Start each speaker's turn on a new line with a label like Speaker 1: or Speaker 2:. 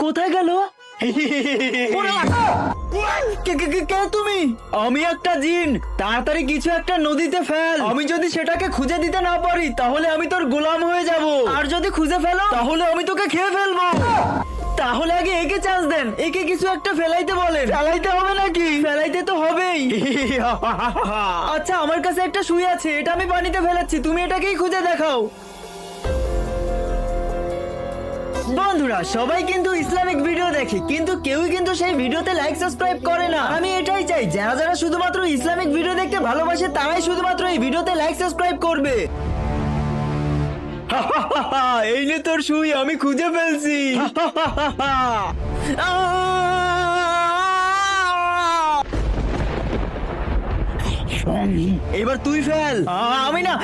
Speaker 1: কোথায় গেল? কে তুমি? আমি একটা জিন। তাড়াতাড়ি কিছু একটা নদীতে ফেল। আমি যদি সেটাকে খুঁজে দিতে না পারি তাহলে আমি তোর গোলাম হয়ে যাব, আর যদি খুঁজে ফেলো তাহলে আমি তোকে খেয়ে ফেলবো। তাহলে আগে একে চান্স দেন, একে কিছু একটা ফেলাইতে বলেন। ফেলাইতে হবে নাকি? ফেলাইতে তো হবেই। আচ্ছা, আমার কাছে একটা সুই আছে, এটা আমি পানিতে ফেলাচ্ছি, তুমি এটাকেই খুঁজে দেখাও। বন্ধুরা, সবাই কিন্তু ইসলামিক ভিডিও দেখে, কিন্তু কেউই কিন্তু সেই ভিডিওতে লাইক সাবস্ক্রাইব করে না। আমি এটাই চাই, যারা যারা শুধুমাত্র ইসলামিক ভিডিও দেখতে ভালোবাসে তারাই শুধুমাত্র এই ভিডিওতে লাইক সাবস্ক্রাইব করবে। এই নে তোর সুই, আমি খুঁজে ফেলছি। এবার তুই ফেল। আমি না।